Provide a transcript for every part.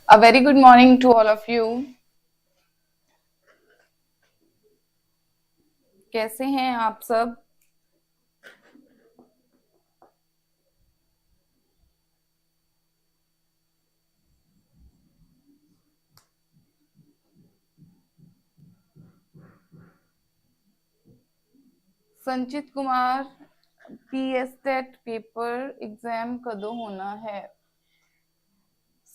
A very good morning to all of you. कैसे हैं आप सब? संचित कुमार, पीएसटेट पेपर एग्जाम कदों होना है?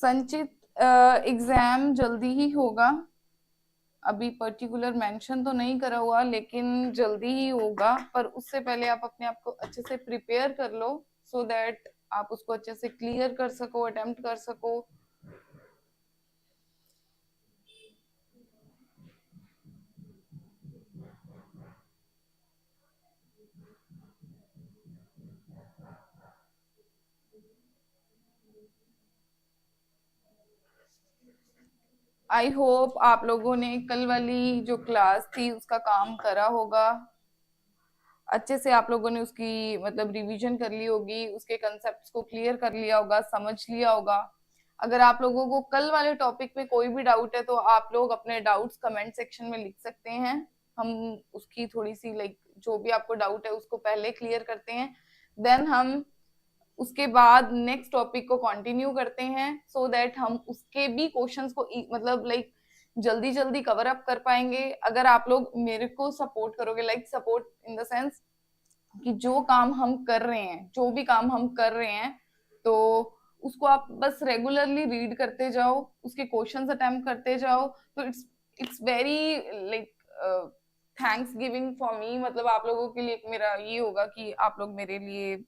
संचित एग्जाम जल्दी ही होगा। अभी पर्टिकुलर मेंशन तो नहीं करा हुआ, लेकिन जल्दी ही होगा। पर उससे पहले आप अपने आप को अच्छे से प्रिपेयर कर लो, सो दैट आप उसको अच्छे से क्लियर कर सको, अटेम्प्ट कर सको। आई होप आप लोगों ने कल वाली जो क्लास थी उसका काम करा होगा। अच्छे से आप लोगों ने उसकी मतलब रिवीजन कर ली होगी, उसके कंसेप्ट्स को क्लियर कर लिया होगा, समझ लिया होगा। अगर आप लोगों को कल वाले टॉपिक में कोई भी डाउट है तो आप लोग अपने डाउट्स कमेंट सेक्शन में लिख सकते हैं। हम उसकी थोड़ी सी जो भी आपको डाउट है उसको पहले क्लियर करते हैं, देन हम उसके बाद नेक्स्ट टॉपिक को कंटिन्यू करते हैं, सो दैट हम उसके भी क्वेश्चंस को मतलब जल्दी जल्दी कवर अप कर पाएंगे। अगर आप लोग मेरे को सपोर्ट करोगे, सपोर्ट इन द सेंस कि जो काम हम कर रहे हैं, जो भी काम हम कर रहे हैं, तो उसको आप बस रेगुलरली रीड करते जाओ, उसके क्वेश्चंस अटेम्प्ट करते जाओ, तो it's very like thanks giving for me. मतलब आप लोगों के लिए मेरा ये होगा कि आप लोग मेरे लिए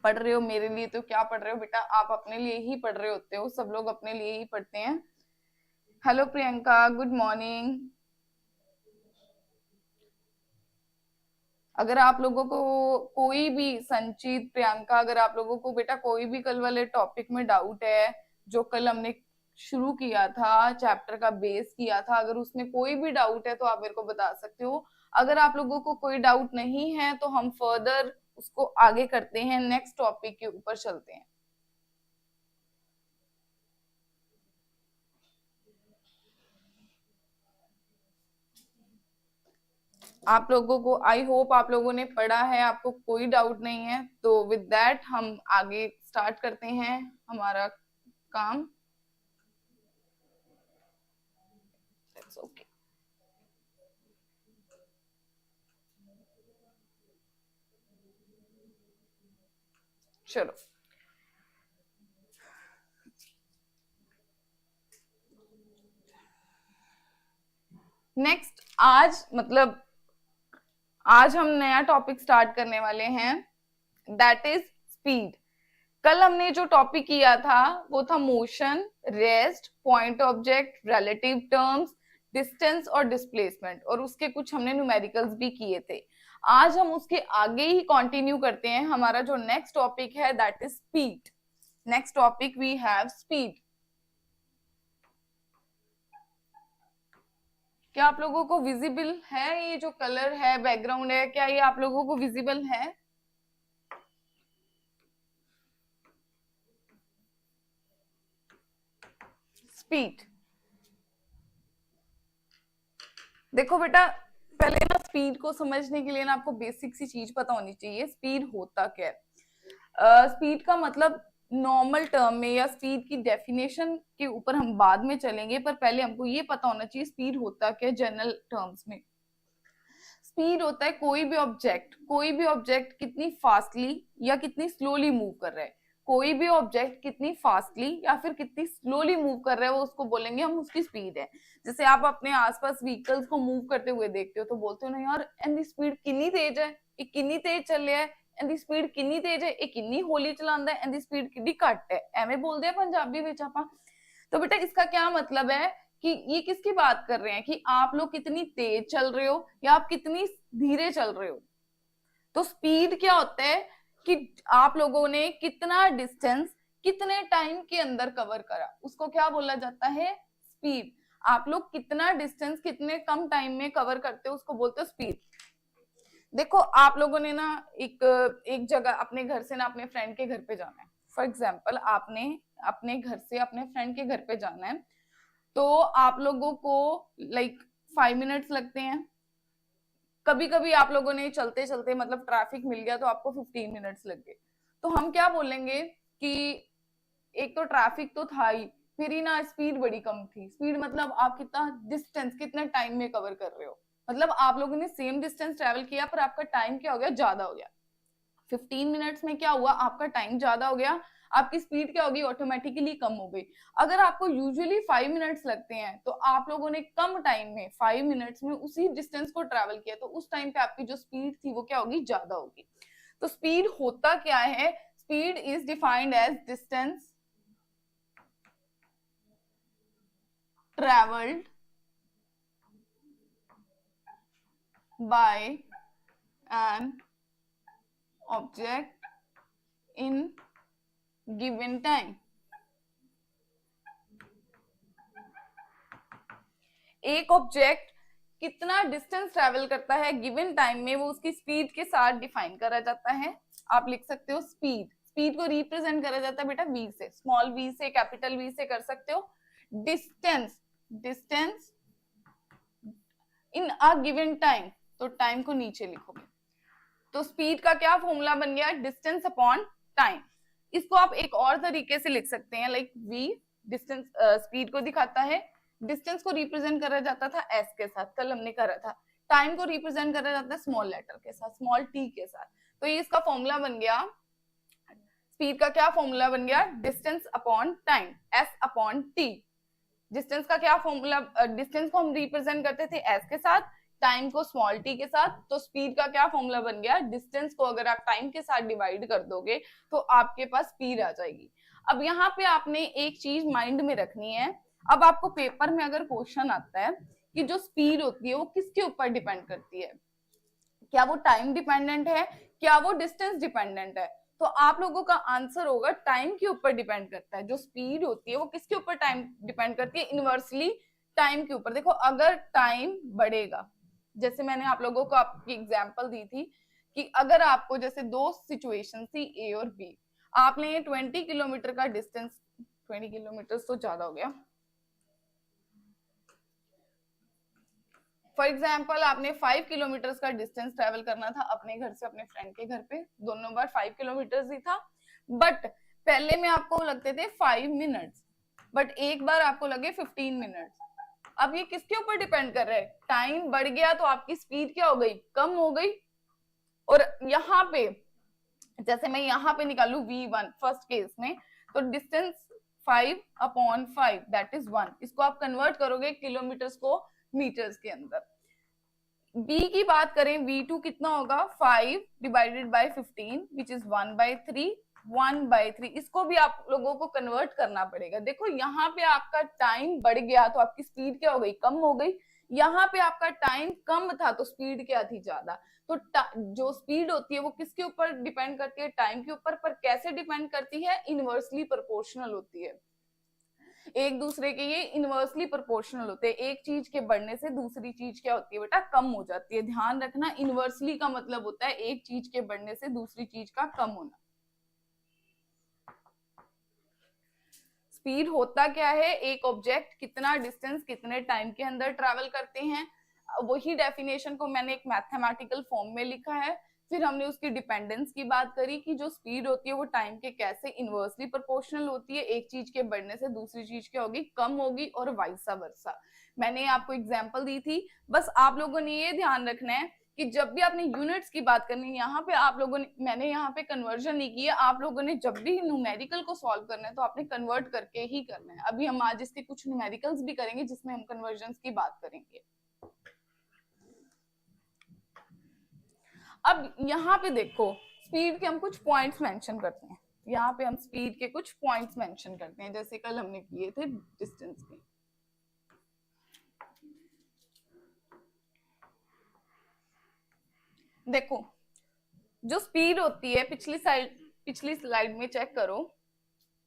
पढ़ रहे हो। मेरे लिए तो क्या पढ़ रहे हो बेटा, आप अपने लिए ही पढ़ रहे होते हो, सब लोग अपने लिए ही पढ़ते हैं। Hello Priyanka, good morning. अगर आप लोगों को कोई भी, संचित, प्रियंका, अगर आप लोगों को बेटा कोई भी कल वाले टॉपिक में डाउट है, जो कल हमने शुरू किया था, चैप्टर का बेस किया था, अगर उसमें कोई भी डाउट है तो आप मेरे को बता सकते हो। अगर आप लोगों को कोई डाउट नहीं है तो हम फर्दर उसको आगे करते हैं, नेक्स्ट टॉपिक के ऊपर चलते हैं। आप लोगों को, आई होप आप लोगों ने पढ़ा है, आपको कोई डाउट नहीं है, तो विद दैट हम आगे स्टार्ट करते हैं हमारा काम। ओके, चलो नेक्स्ट। आज हम नया टॉपिक स्टार्ट करने वाले हैं, दैट इज स्पीड। कल हमने जो टॉपिक किया था वो था motion, rest, point object, relative terms, distance और डिस्प्लेसमेंट, और उसके कुछ हमने न्यूमेरिकल्स भी किए थे। आज हम उसके आगे ही कंटिन्यू करते हैं। हमारा जो नेक्स्ट टॉपिक है that is speed. Next topic we have speed. क्या आप लोगों को विजिबल है? ये जो कलर है, बैकग्राउंड है, क्या ये आप लोगों को विजिबल है? स्पीड, देखो बेटा, पहले ना स्पीड को समझने के लिए ना आपको बेसिक सी चीज पता होनी चाहिए, स्पीड होता क्या है। स्पीड का मतलब नॉर्मल टर्म में, या स्पीड की डेफिनेशन के ऊपर हम बाद में चलेंगे, पर पहले हमको ये पता होना चाहिए स्पीड होता क्या जनरल टर्म्स में। स्पीड होता है कोई भी ऑब्जेक्ट कितनी फास्टली या कितनी स्लोली मूव कर रहा है। कोई भी ऑब्जेक्ट कितनी फास्टली या फिर कितनी स्लोली मूव कर रहा है, वो उसको बोलेंगे हम, उसकी स्पीड है। जैसे आप अपने आसपास व्हीकल्स को मूव करते हुए देखते हो तो बोलते हो ना, यार इनकी स्पीड कितनी तेज है, ये कितनी तेज चल रहा है, इनकी स्पीड कितनी तेज है, ये कितनी हौली चलांदा है, इनकी स्पीड कितनी घट है, एवं बोलते हैं पंजाबी विच आपां। तो बेटा इसका क्या मतलब है कि ये किसकी बात कर रहे हैं कि आप लोग कितनी तेज चल रहे हो या आप कितनी धीरे चल रहे हो। तो स्पीड क्या होता है कि आप लोगों ने कितना डिस्टेंस कितने टाइम के अंदर कवर करा, उसको क्या बोला जाता है? स्पीड। आप लोग कितना डिस्टेंस कितने कम टाइम में कवर करते हो उसको बोलते हो स्पीड। देखो आप लोगों ने ना एक एक जगह अपने घर से ना अपने फ्रेंड के घर पे जाना है, फॉर एग्जाम्पल आपने अपने घर से अपने फ्रेंड के घर पे जाना है, तो आप लोगों को लाइक 5 मिनट्स लगते हैं। कभी कभी आप लोगों ने चलते चलते मतलब ट्रैफिक मिल गया तो आपको 15 मिनट्स लग गए। तो हम क्या बोलेंगे कि एक तो ट्रैफिक तो था ही, फिर ही ना स्पीड बड़ी कम थी। स्पीड मतलब आप कितना डिस्टेंस कितने टाइम में कवर कर रहे हो, मतलब आप लोगों ने सेम डिस्टेंस ट्रेवल किया पर आपका टाइम क्या हो गया, ज्यादा हो गया। 15 मिनट्स में क्या हुआ, आपका टाइम ज्यादा हो गया, आपकी स्पीड क्या होगी, ऑटोमेटिकली कम हो गई। अगर आपको यूजुअली 5 मिनट्स लगते हैं तो आप लोगों ने कम टाइम में 5 मिनट्स में उसी डिस्टेंस को ट्रेवल किया, तो उस टाइम पे आपकी जो स्पीड थी वो क्या होगी, ज्यादा होगी। तो स्पीड होता क्या है, speed is defined as distance travelled by an object in given time. एक ऑब्जेक्ट कितना डिस्टेंस ट्रेवल करता है गिवन टाइम में, वो उसकी स्पीड के साथ डिफाइन करा जाता है। आप लिख सकते हो स्पीड, स्पीड को रिप्रेजेंट करा जाता है बेटा वी से, स्मॉल वी से, कैपिटल वी से कर सकते हो। Distance, distance in a given time, तो टाइम को नीचे लिखोगे। तो स्पीड का क्या फॉर्मूला बन गया, डिस्टेंस अपॉन टाइम। इसको आप एक और तरीके से लिख सकते हैं, लाइक वी डिस्टेंस स्पीड को दिखाता है, डिस्टेंस को रिप्रेजेंट करा जाता था एस के साथ, कल हमने करा था। टाइम को रिप्रेजेंट करा जाता है स्मॉल लेटर के साथ, स्मॉल टी के साथ। तो ये इसका फॉर्मूला बन गया, स्पीड का क्या फॉर्मूला बन गया, distance upon time, S upon T. Distance का क्या फॉर्मूला, डिस्टेंस को हम रिप्रेजेंट करते थे एस के साथ, टाइम को स्मॉल टी के साथ। तो स्पीड का क्या फॉर्मूला बन गया, डिस्टेंस को अगर आप टाइम के साथ डिवाइड कर दोगे तो आपके पास स्पीड आ जाएगी। अब यहाँ पे आपने एक चीज माइंड में रखनी है, अब आपको पेपर में अगर क्वेश्चन आता है कि जो स्पीड होती है वो किसके ऊपर डिपेंड करती है, क्या वो टाइम डिपेंडेंट है, क्या वो डिस्टेंस डिपेंडेंट है, तो आप लोगों का आंसर होगा टाइम के ऊपर डिपेंड करता है। जो स्पीड होती है वो किसके ऊपर टाइम डिपेंड करती है, इनवर्सली टाइम के ऊपर। देखो अगर टाइम बढ़ेगा, जैसे मैंने आप लोगों को आपकी एग्जांपल दी थी कि अगर आपको जैसे दो सिचुएशन थी ए और बी, आपने 20 किलोमीटर का डिस्टेंस, 20 किलोमीटर तो ज्यादा हो गया, फॉर एग्जाम्पल आपने 5 किलोमीटर का डिस्टेंस ट्रेवल करना था अपने घर से अपने फ्रेंड के घर पे, दोनों बार 5 किलोमीटर ही था, बट पहले में आपको लगते थे 5 मिनट्स, बट एक बार आपको लगे 15 मिनट्स। अब ये किसके ऊपर डिपेंड कर रहा है, टाइम बढ़ गया तो आपकी स्पीड क्या हो गई, कम हो गई। और यहाँ पे जैसे मैं यहाँ पे निकालू V1 फर्स्ट केस में, तो डिस्टेंस 5/5 दैट इज 1, इसको आप कन्वर्ट करोगे किलोमीटर्स को मीटर्स के अंदर। B की बात करें, V2 कितना होगा, 5 डिवाइडेड बाय 15 विच इज 1/3, 1/3। इसको भी आप लोगों को कन्वर्ट करना पड़ेगा। देखो यहाँ पे आपका टाइम बढ़ गया तो आपकी स्पीड क्या हो गई, कम हो गई। यहाँ पे आपका टाइम कम था तो स्पीड क्या थी, ज्यादा। तो जो स्पीड होती है वो किसके ऊपर डिपेंड करती है, टाइम के ऊपर। पर कैसे डिपेंड करती है, इनवर्सली प्रोपोर्शनल होती है, एक दूसरे के ये इनवर्सली प्रोपोर्शनल होते हैं। एक चीज के बढ़ने से दूसरी चीज क्या होती है बेटा, कम हो जाती है। ध्यान रखना, इनवर्सली का मतलब होता है एक चीज के बढ़ने से दूसरी चीज का कम होना। स्पीड होता क्या है, एक ऑब्जेक्ट कितना डिस्टेंस कितने टाइम के अंदर ट्रेवल करते हैं, वही डेफिनेशन को मैंने एक मैथमेटिकल फॉर्म में लिखा है। फिर हमने उसकी डिपेंडेंस की बात करी कि जो स्पीड होती है वो टाइम के कैसे इनवर्सली प्रोपोर्शनल होती है, एक चीज के बढ़ने से दूसरी चीज क्या होगी, कम होगी, और वाइसा वर्सा। मैंने आपको एग्जांपल दी थी। बस आप लोगों ने ये ध्यान रखना है कि जब भी आपने यूनिट्स की बात करनी है, यहाँ पे आप लोगों ने, मैंने यहाँ पे कन्वर्जन नहीं किया, आप लोगों ने जब भी न्यूमेरिकल को सॉल्व करना है तो आपने कन्वर्ट करके ही करना है। अभी हम आज इसके कुछ न्यूमेरिकल्स भी करेंगे जिसमें हम कन्वर्जन की बात करेंगे। अब यहाँ पे देखो, स्पीड के हम कुछ पॉइंट्स मेंशन करते हैं। यहाँ पे हम स्पीड के कुछ पॉइंट्स मेंशन करते हैं, जैसे कल हमने किए थे डिस्टेंस के। देखो जो स्पीड होती है, पिछली स्लाइड में चेक करो,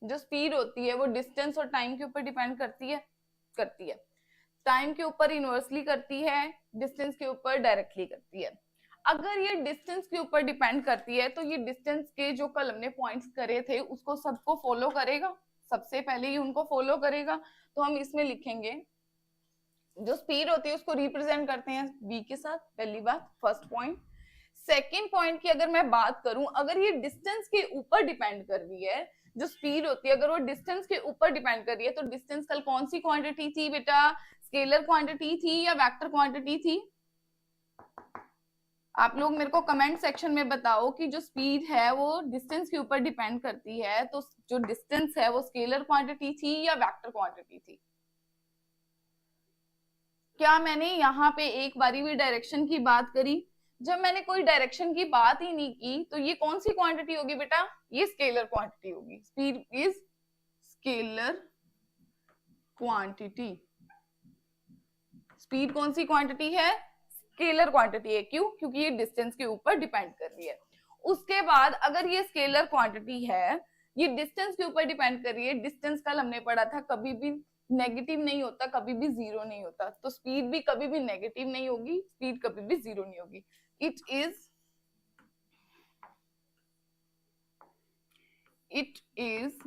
जो स्पीड होती है वो डिस्टेंस और टाइम के ऊपर डिपेंड करती है। टाइम के ऊपर इनवर्सली करती है, डिस्टेंस के ऊपर डायरेक्टली करती है। अगर ये डिस्टेंस के ऊपर डिपेंड करती है तो ये डिस्टेंस के जो कल हमने पॉइंट्स करे थे उसको सबको फॉलो करेगा, सबसे पहले ही उनको फॉलो करेगा। तो हम इसमें लिखेंगे जो स्पीड होती है उसको रिप्रेजेंट करते हैं v के साथ, पहली बात, फर्स्ट पॉइंट। सेकेंड पॉइंट की अगर मैं बात करूं, अगर ये डिस्टेंस के ऊपर डिपेंड कर रही है, जो स्पीड होती है अगर वो डिस्टेंस के ऊपर डिपेंड कर रही है, तो डिस्टेंस कल कौन सी क्वांटिटी थी बेटा, स्केलर क्वांटिटी थी या वेक्टर क्वांटिटी थी? आप लोग मेरे को कमेंट सेक्शन में बताओ कि जो स्पीड है वो डिस्टेंस के ऊपर डिपेंड करती है, तो जो डिस्टेंस है वो स्केलर क्वांटिटी थी या वेक्टर क्वांटिटी थी? क्या मैंने यहाँ पे एक बारी भी डायरेक्शन की बात करी? जब मैंने कोई डायरेक्शन की बात ही नहीं की तो ये कौन सी क्वांटिटी होगी बेटा, ये स्केलर क्वांटिटी होगी। Speed is scalar quantity. Speed कौन सी क्वांटिटी है, स्केलर क्वांटिटी है। क्यों? क्योंकि ये डिस्टेंस के ऊपर डिपेंड कर रही है। उसके बाद अगर ये स्केलर क्वांटिटी है, ये डिस्टेंस के ऊपर डिपेंड कर रही है, डिस्टेंस कल हमने पढ़ा था कभी भी नेगेटिव नहीं होता, कभी भी जीरो नहीं होता, तो स्पीड भी कभी भी नेगेटिव नहीं होगी, स्पीड कभी भी जीरो नहीं होगी। It is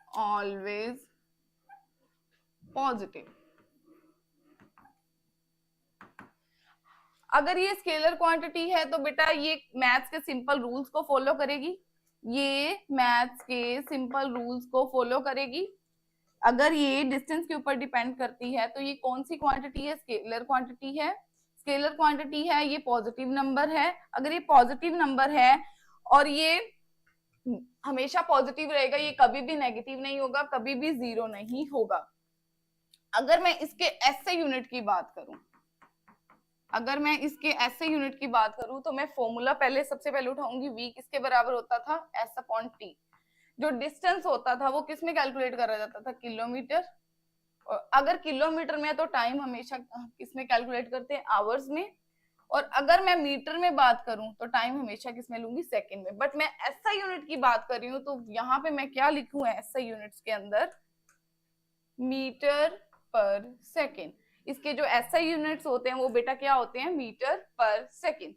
always positive. अगर ये स्केलर क्वांटिटी है तो बेटा ये मैथ्स के सिंपल रूल्स को फॉलो करेगी, ये मैथ्स के सिंपल रूल्स को फॉलो करेगी। अगर ये डिस्टेंस के ऊपर डिपेंड करती है तो ये कौन सी क्वांटिटी है, स्केलर क्वांटिटी है। स्केलर क्वांटिटी है, ये पॉजिटिव नंबर है। अगर ये पॉजिटिव नंबर है और ये हमेशा पॉजिटिव रहेगा, ये कभी भी नेगेटिव नहीं होगा, कभी भी जीरो नहीं होगा। अगर मैं इसके एसआई यूनिट की बात करूं, अगर मैं इसके एसआई यूनिट की बात करूं तो मैं फॉर्मूला पहले सबसे पहले उठाऊंगी, v किसके बराबर होता था, s अपॉन t। जो डिस्टेंस होता था वो किस में कैलकुलेट करा जाता था, किलोमीटर। और अगर किलोमीटर में तो टाइम हमेशा किस में कैलकुलेट करते हैं, आवर्स में। और अगर मैं मीटर में बात करूं तो टाइम हमेशा किस में लूंगी, सेकंड में। बट मैं एसआई यूनिट की बात कर रही हूँ तो यहाँ पे मैं क्या लिखूं एसआई यूनिट्स के अंदर, मीटर पर सेकेंड। इसके जो एसआई यूनिट्स होते हैं वो बेटा क्या होते हैं, metre per second.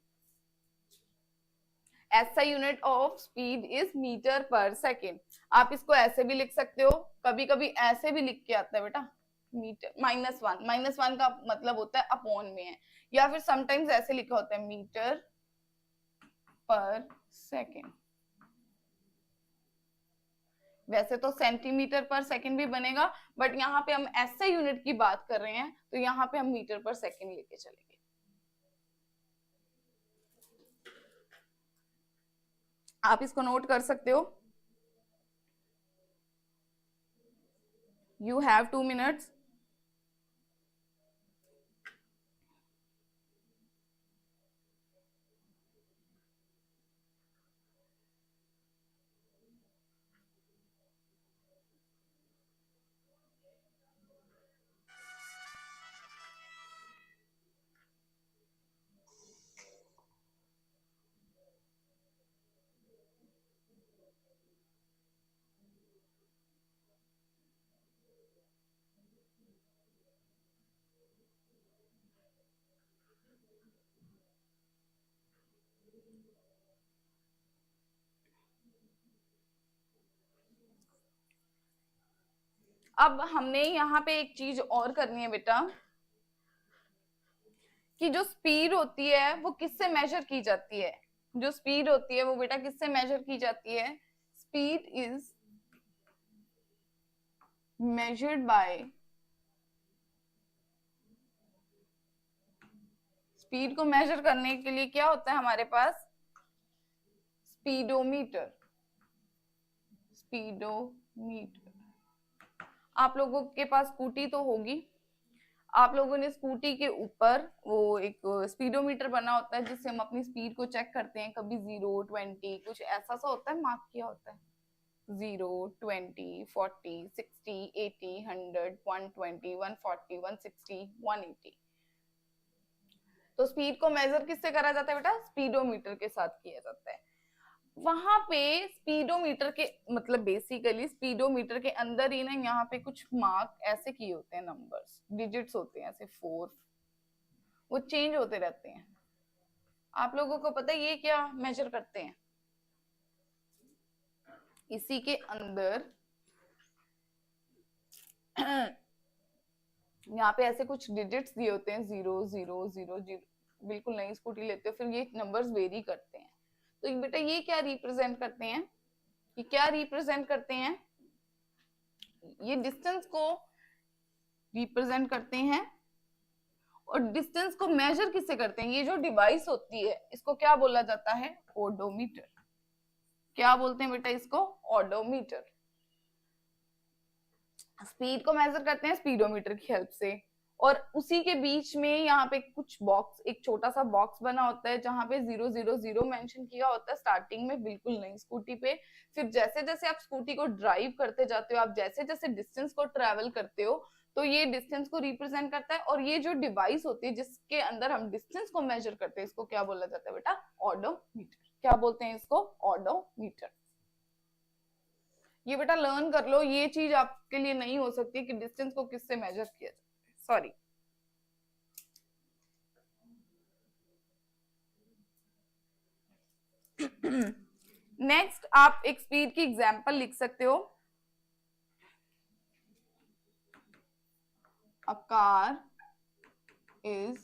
SI unit of speed is metre per second. आप इसको ऐसे भी लिख सकते हो, कभी कभी ऐसे भी लिख के आता है बेटा, मीटर -1। -1 का मतलब होता है अपॉन में है, या फिर समटाइम्स ऐसे लिखा होता है मीटर पर सेकेंड। वैसे तो सेंटीमीटर पर सेकंड भी बनेगा, बट यहाँ पे हम ऐसे यूनिट की बात कर रहे हैं तो यहाँ पे हम मीटर पर सेकंड लेके चलेंगे। आप इसको नोट कर सकते हो। You have 2 minutes. अब हमने यहाँ पे एक चीज और करनी है बेटा, कि जो स्पीड होती है वो किससे मेजर की जाती है। जो स्पीड होती है वो बेटा किससे मेजर की जाती है, speed is measured by, speed को मेजर करने के लिए क्या होता है हमारे पास, स्पीडोमीटर। स्पीडोमीटर। आप लोगों के पास स्कूटी तो होगी, आप लोगों ने स्कूटी के ऊपर वो एक स्पीडोमीटर बना होता है जिससे हम अपनी स्पीड को चेक करते हैं, कभी 0, 20 कुछ ऐसा सा होता है, मार्क किया होता है 0, 20, 40, 60, 80, 100, 120, 140, 160, 180। तो स्पीड को मेजर किससे करा जाता है बेटा, स्पीडोमीटर के साथ किया जाता है। वहां पे स्पीडोमीटर के मतलब बेसिकली स्पीडोमीटर के अंदर ही ना यहाँ पे कुछ मार्क ऐसे किए होते हैं, नंबर्स डिजिट्स होते हैं ऐसे 4, वो चेंज होते रहते हैं। आप लोगों को पता है ये क्या मेजर करते हैं? इसी के अंदर यहाँ पे ऐसे कुछ डिजिट्स दिए होते हैं, 0 0 0 0, बिल्कुल नई स्कूटी लेते हो फिर ये नंबर्स वेरी करते हैं। तो बेटा ये क्या रिप्रेजेंट करते हैं? ये क्या रिप्रेजेंट करते हैं? ये डिस्टेंस को रिप्रेजेंट करते हैं। और डिस्टेंस को मेजर किससे करते हैं? ये जो डिवाइस होती है इसको क्या बोला जाता है? ओडोमीटर। क्या बोलते हैं बेटा इसको? ओडोमीटर। स्पीड को मेजर करते हैं स्पीडोमीटर की हेल्प से। और उसी के बीच में यहाँ पे कुछ बॉक्स, एक छोटा सा बॉक्स बना होता है जहां पे 0 0 0 मेंशन किया होता है स्टार्टिंग में, बिल्कुल नई स्कूटी पे। फिर जैसे जैसे आप स्कूटी को ड्राइव करते जाते हो, आप जैसे जैसे डिस्टेंस को ट्रेवल करते हो, तो ये डिस्टेंस को रिप्रेजेंट करता है। और ये जो डिवाइस होती है जिसके अंदर हम डिस्टेंस को मेजर करते हैं, इसको क्या बोला जाता है बेटा? ओडोमीटर। क्या बोलते हैं इसको? ओडोमीटर। ये बेटा लर्न कर लो, ये चीज आपके लिए नहीं हो सकती कि डिस्टेंस को किससे मेजर किया जाता है। सॉरी। नेक्स्ट आप एक स्पीड की एग्जांपल लिख सकते हो। A car is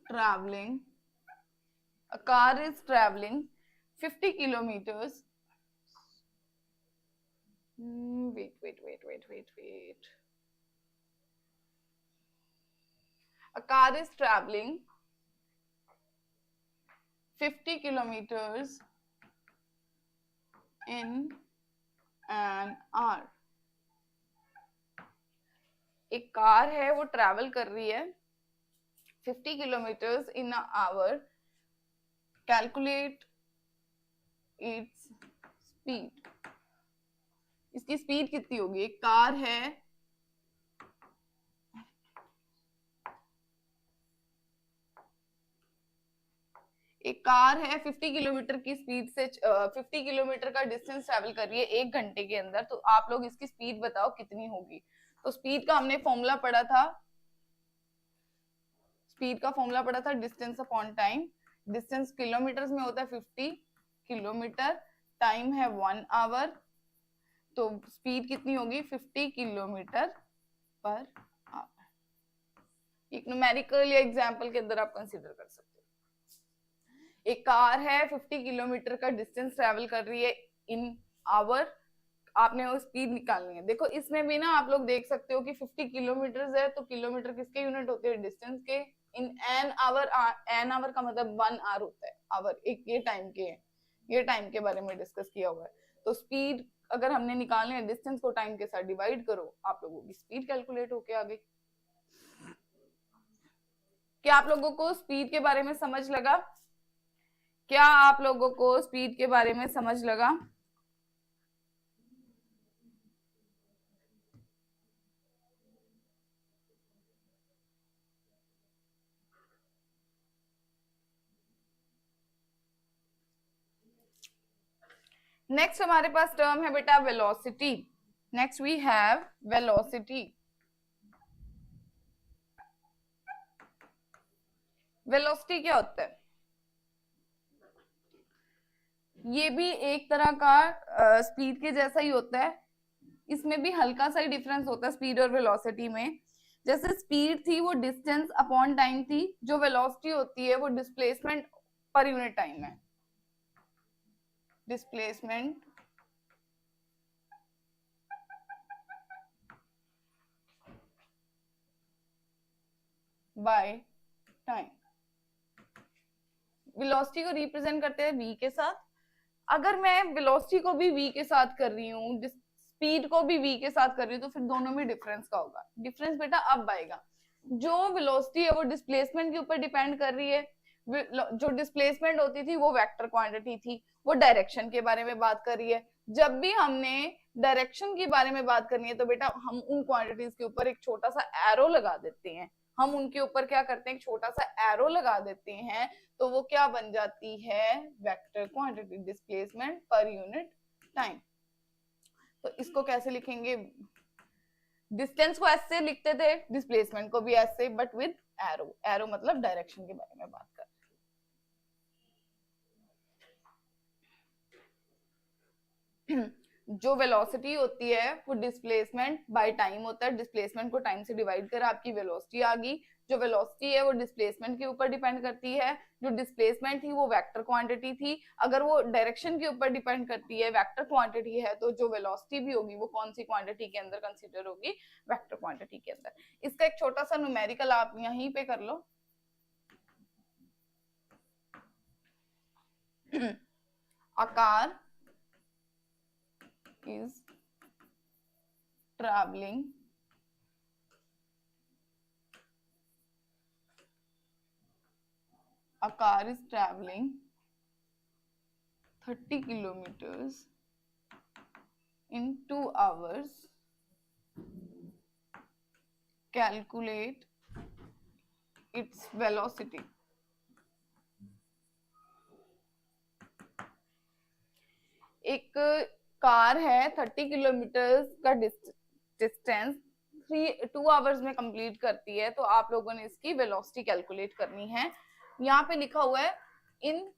travelling, a car is traveling 50 kilometers. Wait. A car is traveling 50 kilometers in an hour. एक कार है वो ट्रैवल कर रही है 50 kilometres in a hour. Calculate its speed. इसकी स्पीड कितनी होगी? एक कार है, एक कार है 50 किलोमीटर की स्पीड से 50 किलोमीटर का डिस्टेंस ट्रैवल कर रही है 1 घंटे के अंदर। तो आप लोग इसकी स्पीड बताओ कितनी होगी? तो स्पीड का हमने फॉर्मूला पढ़ा था, स्पीड का फॉर्मूला पढ़ा था distance upon time. Distance kilometres में होता है 50 किलोमीटर, टाइम है 1 आवर, तो स्पीड कितनी होगी? 50 किलोमीटर पर आवर। एक न्यूमेरिकल या एग्जांपल के अंदर आप कंसीडर कर सकते हो। एक कार है 50 किलोमीटर का डिस्टेंस ट्रैवल कर रही है इन आवर, आपने वो स्पीड निकालनी है। देखो इसमें भी ना आप लोग देख सकते हो कि 50 किलोमीटर है तो किलोमीटर किसके यूनिट होते हैं? डिस्टेंस के। In an hour, an hour का मतलब 1 आवर होता है। आवर एक ये टाइम के है, ये टाइम के बारे में डिस्कस किया हुआ है। तो स्पीड अगर हमने निकालनी है, डिस्टेंस को टाइम के साथ डिवाइड करो, आप लोगों की स्पीड कैलकुलेट होके आ गई। क्या आप लोगों को स्पीड के बारे में समझ लगा? क्या आप लोगों को स्पीड के बारे में समझ लगा? नेक्स्ट हमारे पास टर्म है बेटा velocity. Next we have velocity. Velocity क्या होता है? ये भी एक तरह का स्पीड के जैसा ही होता है। इसमें भी हल्का सा ही डिफरेंस होता है स्पीड और वेलोसिटी में। जैसे स्पीड थी वो डिस्टेंस अपॉन टाइम थी, जो वेलोसिटी होती है वो डिस्प्लेसमेंट पर यूनिट टाइम है। Displacement by time. वेलोसिटी को रिप्रेजेंट करते हैं v के साथ। अगर मैं वेलोसिटी को भी v के साथ कर रही हूँ, स्पीड को भी v के साथ कर रही हूँ, तो फिर दोनों में डिफरेंस का होगा। डिफरेंस बेटा अब आएगा। जो वेलोसिटी है वो डिस्प्लेसमेंट के ऊपर डिपेंड कर रही है। जो डिस्प्लेसमेंट होती थी वो वेक्टर क्वांटिटी थी, वो डायरेक्शन के बारे में बात कर रही है। जब भी हमने डायरेक्शन के बारे में बात करनी है तो बेटा हम उन क्वांटिटीज के ऊपर एक छोटा सा एरो लगा देते हैं। हम उनके ऊपर क्या करते हैं? एक छोटा सा एरो लगा देते हैं, तो वो क्या बन जाती है? Vector quantity, displacement per unit time. तो इसको कैसे लिखेंगे? डिस्टेंस को ऐसे लिखते थे, डिस्प्लेसमेंट को भी ऐसे, बट विद एरो, एरो मतलब डायरेक्शन के बारे में बात कर रहे हैं। जो वेलोसिटी होती है वो डिस्प्लेसमेंट बाय टाइम होता है, डिस्प्लेसमेंट को टाइम से डिवाइड कर आपकी वेलोसिटी आ गई। जो वेलोसिटी है वो डिस्प्लेसमेंट के ऊपर डिपेंड करती है, जो डिस्प्लेसमेंट थी वो वेक्टर क्वांटिटी थी। अगर वो डायरेक्शन के ऊपर डिपेंड करती है, वेक्टर क्वांटिटी है, तो जो वेलोसिटी भी होगी वो कौन सी क्वांटिटी के अंदर कंसीडर होगी, वेक्टर क्वांटिटी के अंदर। इसका एक छोटा सा न्यूमेरिकल आप यहीं पे कर लो। आकार is traveling a car is traveling 30 kilometers in 2 hours. Calculate its velocity. एक कार है 30 किलोमीटर का डिस्टेंस 2 आवर्स में कंप्लीट करती है, तो आप लोगों ने इसकी वेलोसिटी कैलकुलेट करनी है। यहाँ पे लिखा हुआ है इन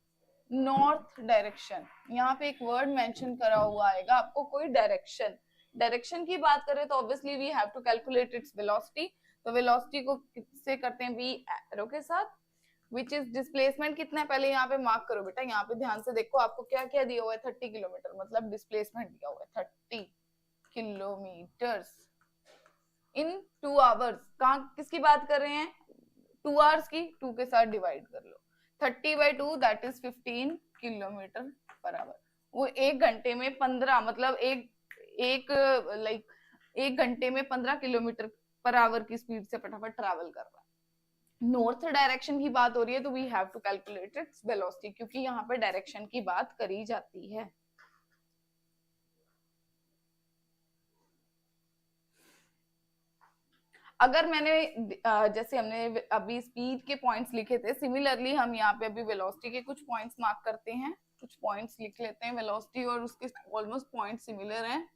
नॉर्थ डायरेक्शन, यहाँ पे एक वर्ड मेंशन करा हुआ आएगा आपको, कोई डायरेक्शन। डायरेक्शन की बात करें तो obviously we have to calculate its velocity. तो वेलोसिटी को किससे करते हैं, वी एरो के साथ। विच इज डिस्प्लेसमेंट कितना है पहले यहाँ पे मार्क करो बेटा, यहाँ पे ध्यान से देखो आपको क्या क्या दिया हुआ है, 30 किलोमीटर मतलब डिस्प्लेसमेंट दिया हुआ है 30 किलोमीटर्स इन 2 आवर्स। कहाँ किसकी बात कर रहे हैं, 2 आवर्स की, 2 के साथ डिवाइड कर लो, 30/2 that is 15 kilometre per hour. वो एक घंटे में 15 मतलब एक घंटे में 15 किलोमीटर पर आवर की स्पीड से फटाफट ट्रैवल कर रहा है। नॉर्थ डायरेक्शन की बात हो रही है तो we have to calculate its velocity, क्योंकि यहाँ पे डायरेक्शन की बात करी जाती है। अगर मैंने जैसे हमने अभी स्पीड के पॉइंट्स लिखे थे, सिमिलरली हम यहाँ पे अभी वेलोसिटी के कुछ पॉइंट्स मार्क करते हैं, कुछ पॉइंट्स लिख लेते हैं। वेलोसिटी और उसके ऑलमोस्ट पॉइंट सिमिलर हैं।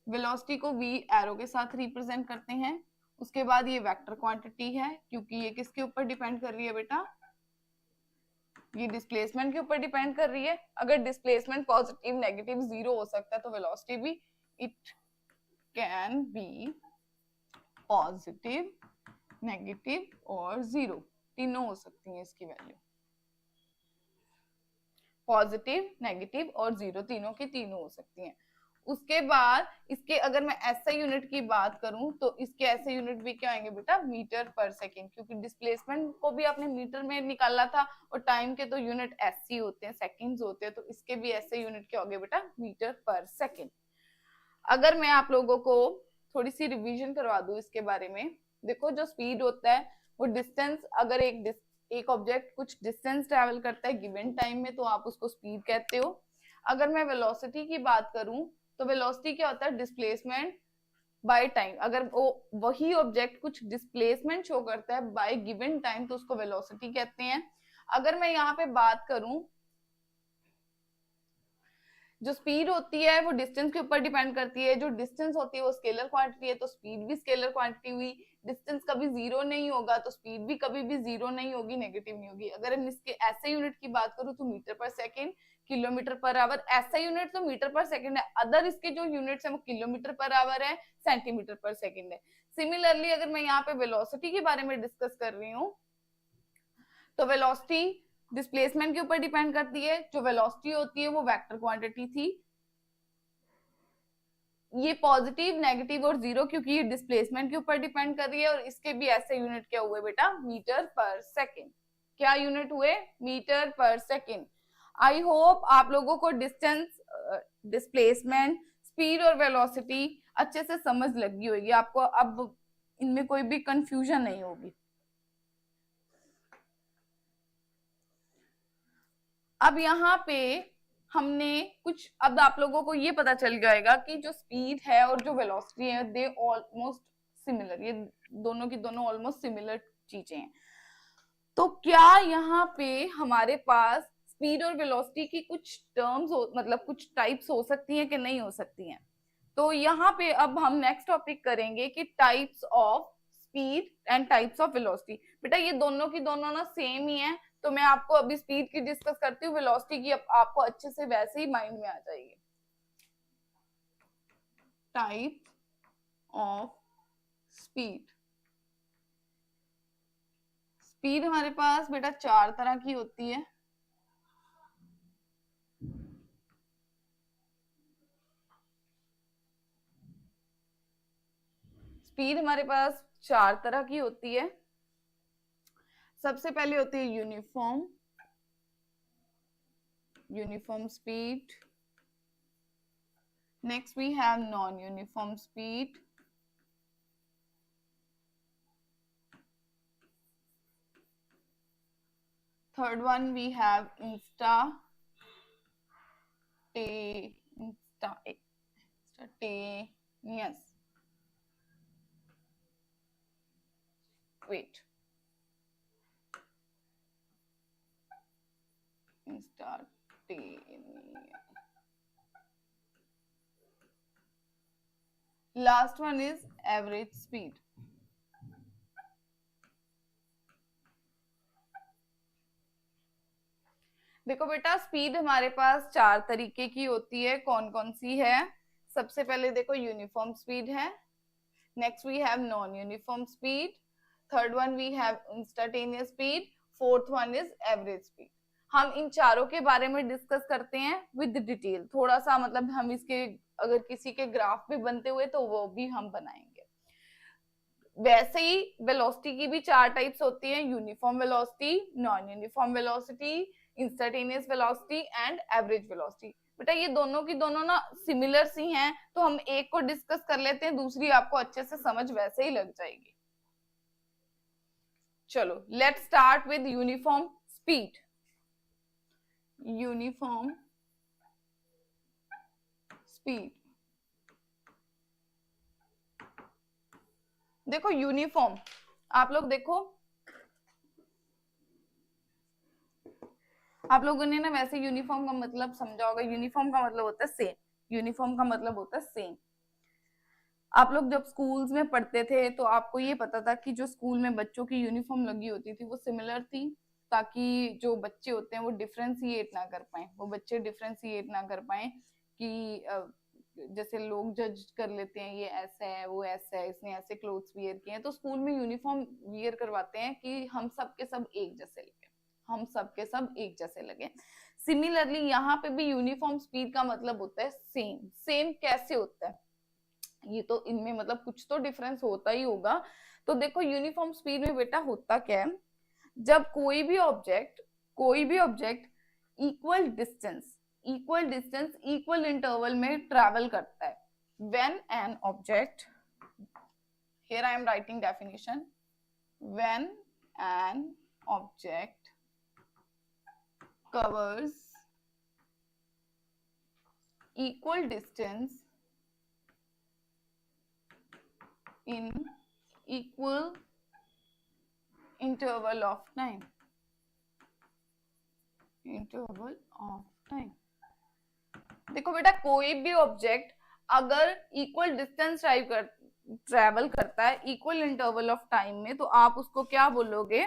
वेलोसिटी को वी एरो के साथ रिप्रेजेंट करते हैं। उसके बाद ये वेक्टर क्वांटिटी है, क्योंकि ये किसके ऊपर डिपेंड कर रही है बेटा, ये डिस्प्लेसमेंट के ऊपर डिपेंड कर रही है। अगर डिस्प्लेसमेंट पॉजिटिव नेगेटिव जीरो हो सकता है तो वेलोसिटी भी it can be positive negative और जीरो, तीनों हो सकती है इसकी वैल्यू। पॉजिटिव नेगेटिव और जीरो, तीनों की तीनों हो सकती हैं। उसके बाद इसके अगर मैं ऐसा यूनिट की बात करूं तो इसके ऐसे यूनिट भी क्या आएंगे बेटा, मीटर पर सेकेंड, क्योंकि डिस्प्लेसमेंट को भी आपने मीटर में निकाला था और टाइम के तो यूनिट ऐसे होते हैं, सेकंड्स होते हैं, तो इसके भी ऐसे यूनिट क्या हो गए बेटा, मीटर पर सेकेंड। अगर मैं आप लोगों को थोड़ी सी रिवीजन करवा दूं इसके बारे में, देखो जो स्पीड होता है वो डिस्टेंस, अगर एक ऑब्जेक्ट कुछ डिस्टेंस ट्रेवल करता है गिवन टाइम में तो आप उसको स्पीड कहते हो। अगर मैं वेलोसिटी की बात करूं तो वेलोसिटी क्या होता है, डिस्प्लेसमेंट बाय टाइम। अगर वो वही ऑब्जेक्ट कुछ डिस्प्लेसमेंट शो करता है बाय गिवन टाइम तो उसको वेलोसिटी कहते हैं। अगर मैं यहाँ पे बात करूं, जो स्पीड होती है वो डिस्टेंस के ऊपर डिपेंड करती है, जो डिस्टेंस होती है वो स्केलर क्वांटिटी है, तो स्पीड भी स्केलर क्वांटिटी हुई। डिस्टेंस कभी जीरो नहीं होगा तो स्पीड भी कभी भी जीरो नहीं होगी, नेगेटिव नहीं होगी। अगर हम इसके ऐसे यूनिट की बात करूं तो metre per second, kilometre per hour, ऐसा यूनिट तो मीटर पर सेकेंड है, अदर इसके जो यूनिट्स है वो किलोमीटर पर आवर है, सेंटीमीटर पर सेकेंड है। सिमिलरली अगर मैं यहाँ पे वेलोसिटी के बारे में डिस्कस कर रही हूँ तो वेलोसिटी डिस्प्लेसमेंट के ऊपर डिपेंड करती है। जो वेलोसिटी होती है वो वेक्टर क्वांटिटी थी, ये पॉजिटिव नेगेटिव और जीरो क्योंकि ये डिस्प्लेसमेंट के ऊपर डिपेंड कर रही है, और इसके भी ऐसे यूनिट क्या हुए बेटा, मीटर पर सेकेंड। क्या यूनिट हुए, metre per second. I hope आप लोगों को डिस्टेंस, डिस्प्लेसमेंट, स्पीड और वेलोसिटी अच्छे से समझ लगी होगी, आपको अब इनमें कोई भी कंफ्यूजन नहीं होगी। अब यहाँ पे हमने कुछ, अब आप लोगों को ये पता चल जाएगा कि जो स्पीड है और जो वेलोसिटी है दे ऑलमोस्ट सिमिलर, ये दोनों की दोनों ऑलमोस्ट सिमिलर चीजें हैं। तो क्या यहाँ पे हमारे पास स्पीड और वेलोसिटी की कुछ टर्म्स मतलब कुछ टाइप्स हो सकती हैं कि नहीं हो सकती हैं? तो यहाँ पे अब हम नेक्स्ट टॉपिक करेंगे कि types of speed and types of velocity. बेटा ये दोनों की दोनों ना सेम ही है, तो मैं आपको अभी स्पीड की डिस्कस करती हूँ, वेलोसिटी की आपको अच्छे से वैसे ही माइंड में आ जाएगी। टाइप ऑफ स्पीड, स्पीड हमारे पास बेटा 4 तरह की होती है। स्पीड हमारे पास 4 तरह की होती है। सबसे पहले होती है uniform, uniform speed. Next we have non uniform speed. Third one we have instantaneous, wait, instantaneous. Last one is average speed. देखो बेटा स्पीड हमारे पास 4 तरीके की होती है, कौन कौन सी है? सबसे पहले देखो यूनिफॉर्म स्पीड है, next we have non uniform speed, third one we have instantaneous speed, fourth one is average speed. हम इन चारों के बारे में डिस्कस करते हैं विद डिटेल, थोड़ा सा मतलब हम इसके अगर किसी के ग्राफ भी बनते हुए तो वो भी हम बनाएंगे। वैसे ही वेलोसिटी की भी 4 टाइप्स होती हैं, uniform velocity, non uniform velocity, instantaneous velocity and average velocity. बेटा ये दोनों की दोनों ना सिमिलर सी हैं, तो हम एक को डिस्कस कर लेते हैं, दूसरी आपको अच्छे से समझ वैसे ही लग जाएगी। चलो let's start with uniform speed. Uniform speed, देखो यूनिफॉर्म, आप लोग देखो, आप लोगों ने ना वैसे यूनिफॉर्म का मतलब समझा होगा। यूनिफॉर्म का मतलब होता है सेम, यूनिफॉर्म का मतलब होता है सेम। आप लोग जब स्कूल्स में पढ़ते थे तो आपको ये पता था कि जो स्कूल में बच्चों की यूनिफॉर्म लगी होती थी वो सिमिलर थी, ताकि जो बच्चे होते हैं वो डिफ्रेंशिएट ना कर पाए, वो बच्चे डिफ्रेंशिएट ना कर पाए कि जैसे लोग जज कर लेते हैं ये ऐसा है वो ऐसा है, इसने ऐसे क्लोथ्स वियर किए हैं, तो स्कूल में यूनिफॉर्म वियर करवाते हैं कि हम सब के सब एक जैसे लगे, हम सब के सब एक जैसे लगे। सिमिलरली यहाँ पे भी यूनिफॉर्म स्पीड का मतलब होता है सेम। सेम कैसे होता है? ये तो इनमें मतलब कुछ तो डिफरेंस होता ही होगा। तो देखो यूनिफॉर्म स्पीड में बेटा होता क्या है, जब कोई भी object equal distance equal interval में ट्रैवल करता है, when an object, here I am writing definition, when an object covers equal distance in equal interval of time, देखो बेटा कोई भी ऑब्जेक्ट अगर इक्वल डिस्टेंस ट्रैवल करता है इक्वल इंटरवल ऑफ टाइम में, तो आप उसको क्या बोलोगे?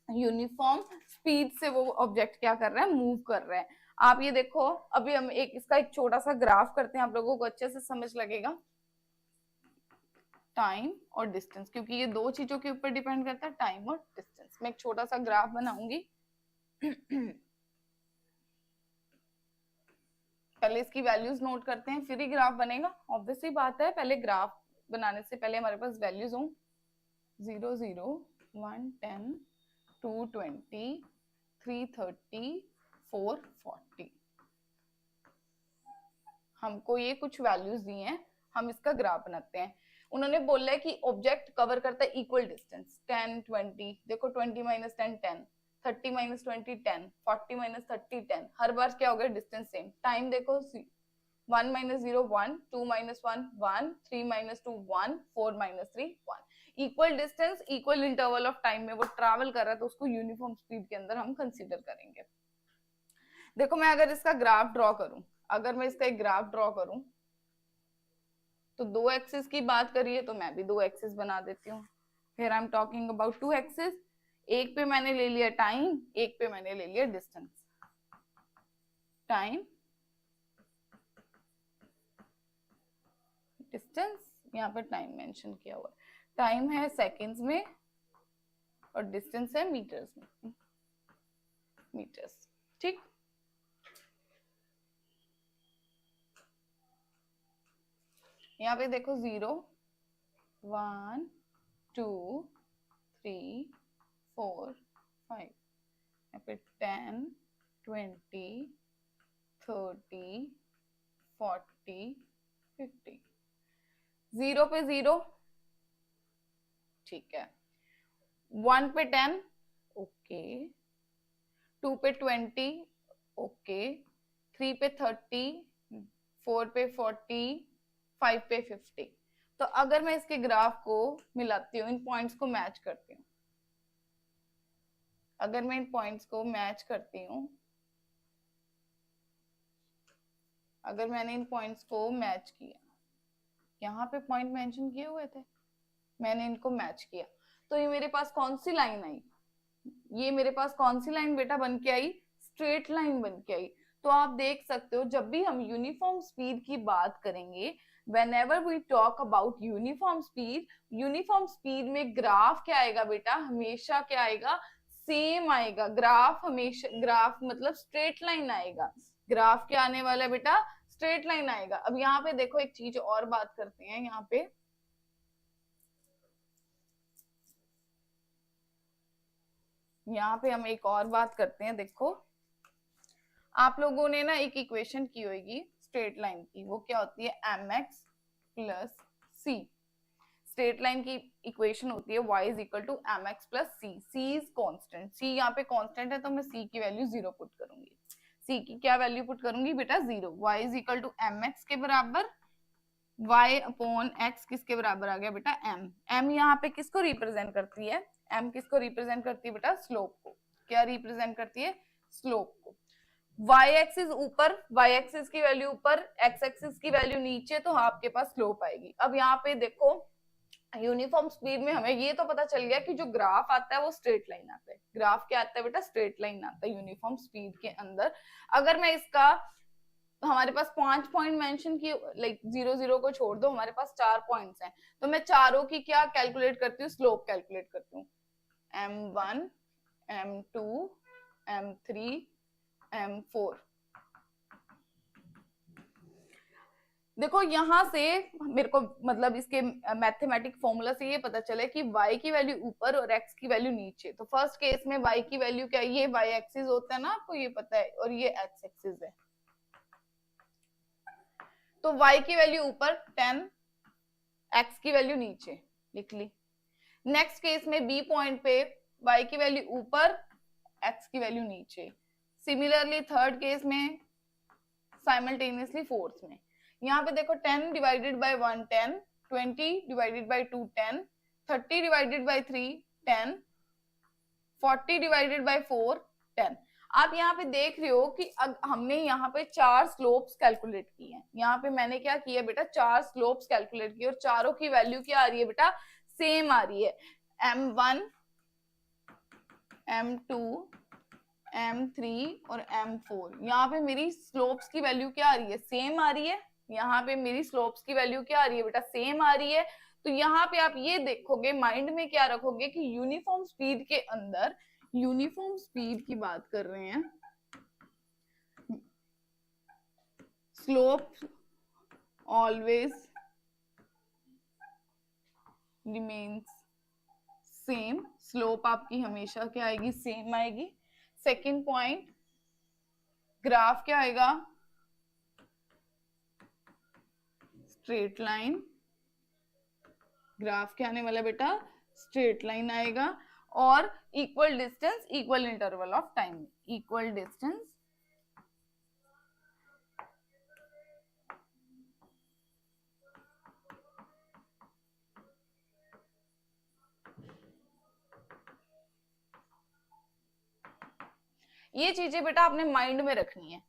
यूनिफॉर्म स्पीड से वो ऑब्जेक्ट क्या कर रहा है, मूव कर रहा है। आप ये देखो, अभी हम इसका एक छोटा सा ग्राफ करते हैं, आप लोगों को अच्छे से समझ लगेगा। टाइम और डिस्टेंस, क्योंकि ये दो चीजों के ऊपर डिपेंड करता है, टाइम और डिस्टेंस। मैं एक छोटा सा ग्राफ बनाऊंगी पहले इसकी वैल्यूज नोट करते हैं, फिर ही ग्राफ बनेगा। ऑब्वियसली बात है, पहले ग्राफ बनाने से पहले हमारे पास वैल्यूज हों। 0 0 1 10 220 330 440, हमको ये कुछ वैल्यूज दी हैं, हम इसका ग्राफ बनाते हैं। उन्होंने बोला है कि ऑब्जेक्ट कवर करता है इक्वल डिस्टेंस 10 20, देखो 20 माइनस 10 10, 30 माइनस 20 10, 40 माइनस 30 10, हर बार क्या हो गया, डिस्टेंस सेम। टाइम देखो 1 minus 0 1, 2 minus 1 1, 3 minus 2 1, 4 minus 3 1। Equal distance equal interval of time में वो ट्रैवल कर रहा है, तो उसको यूनिफॉर्म स्पीड के अंदर हम कंसीडर करेंगे। देखो मैं अगर इसका ग्राफ ड्रॉ करूं, अगर मैं इसका एक ग्राफ ड्रॉ करूं, तो 2 एक्सिस की बात करिए तो मैं भी 2 एक्सिस बना देती हूँ। फिर I am talking about two axis, एक पे मैंने ले लिया टाइम, एक पे मैंने ले लिया डिस्टेंस। टाइम डिस्टेंस, यहाँ पे टाइम मेंशन किया हुआ है, टाइम है सेकंड्स में और डिस्टेंस है मीटर्स में, मीटर्स। ठीक, यहाँ पे देखो 0 1 2 3 4 5, यहाँ पे 10 20 30 40 50, 0 पे 0, ठीक है, 1 पे 10, ओके, 2 पे 20, ओके, 3 पे 30, 4 पे 40, 5 पे 50। तो अगर मैं इसके ग्राफ को मिलाती हूँ, इन पॉइंट्स को मैच करती हूँ, अगर मैं इन पॉइंट्स को मैच करती हूँ, अगर मैंने इन पॉइंट्स को मैच किया, यहाँ पे पॉइंट मेंशन किए हुए थे, मैंने इनको मैच किया, तो ये मेरे पास कौन सी लाइन आई, ये मेरे पास कौन सी लाइन बेटा बन के आई, स्ट्रेट लाइन बन के आई। तो आप देख सकते हो जब भी हम यूनिफॉर्म स्पीड की बात करेंगे, whenever we talk about uniform speed में ग्राफ क्या आएगा बेटा, हमेशा क्या आएगा, सेम आएगा ग्राफ, हमेशा ग्राफ मतलब स्ट्रेट लाइन आएगा, ग्राफ क्या आने वाला है बेटा, स्ट्रेट लाइन आएगा। अब यहाँ पे देखो एक चीज और बात करते हैं, यहाँ पे हम एक और बात करते हैं। देखो आप लोगों ने ना एक इक्वेशन की होगी स्ट्रेट लाइन की, वो क्या होती है, mx plus c. Straight line की इक्वेशन होती है y is equal to mx plus c, c is constant, c यहाँ पे कांस्टेंट है तो मैं सी की वैल्यू 0 पुट करूंगी, सी की क्या वैल्यू पुट करूंगी बेटा 0, y is equal to mx के बराबर, y अपॉन x किसके बराबर आ गया बेटा m, m यहाँ पे किसको रिप्रेजेंट करती है, m किसको रिप्रेजेंट करती है बेटा, स्लोप को, क्या रिप्रेजेंट करती है, स्लोप को। y एक्सिस ऊपर, y एक्सिस की वैल्यू ऊपर, x एक्सिस की वैल्यू नीचे, तो आपके पास स्लोप आएगी। अब यहाँ पे देखो यूनिफॉर्म स्पीड में हमें ये तो पता चल गया कि जो ग्राफ आता है वो स्ट्रेट लाइन आता है, ग्राफ क्या आता है बेटा, स्ट्रेट लाइन आता है यूनिफॉर्म स्पीड के अंदर। अगर मैं इसका, हमारे पास 5 पॉइंट मेंशन किए, लाइक 0 0 को छोड़ दो, हमारे पास 4 पॉइंट्स हैं, तो मैं चारों की क्या कैलकुलेट करती हूँ, स्लोप कैलकुलेट करती हूँ, m1 m2 m3 m4। देखो यहां से मेरे को मतलब इसके मैथमेटिक फॉर्मूला से ये पता चला कि y की वैल्यू ऊपर और x की वैल्यू नीचे। तो फर्स्ट केस में y की वैल्यू क्या है, ये y एक्सिस होता है ना, आपको ये पता है, और ये x एक्सिस है, तो y की वैल्यू ऊपर 10, x की वैल्यू नीचे लिख ली। नेक्स्ट केस में b पॉइंट पे y की वैल्यू ऊपर, x की वैल्यू नीचे। सिमिलरली थर्ड केस में, साइमल्टेनियसली फोर्थ में, यहाँ पे देखो 10 divided by 1 10, 20 divided by 2 10, 30 divided by 3 10, 40 divided by 4 10। आप यहाँ पे देख रहे हो कि हमने यहाँ पे 4 स्लोप्स कैलकुलेट की हैं, यहाँ पे मैंने क्या किया बेटा, 4 स्लोप्स कैलकुलेट की, और चारों की वैल्यू क्या आ रही है बेटा, सेम आ रही है, m1 m2 m3 और m4। यहाँ पे मेरी स्लोप्स की वैल्यू क्या आ रही है, सेम आ रही है, यहाँ पे मेरी स्लोप्स की वैल्यू क्या आ रही है बेटा, सेम आ रही है। तो यहाँ पे आप ये देखोगे, माइंड में क्या रखोगे कि यूनिफॉर्म स्पीड के अंदर, यूनिफॉर्म स्पीड की बात कर रहे हैं, slope always remains same, slope आपकी हमेशा क्या आएगी, सेम आएगी। सेकेंड पॉइंट, ग्राफ क्या आएगा, स्ट्रेट लाइन, ग्राफ क्या आने वाला बेटा, स्ट्रेट लाइन आएगा, और equal distance equal interval of time, equal distance ये चीजें बेटा आपने माइंड में रखनी है,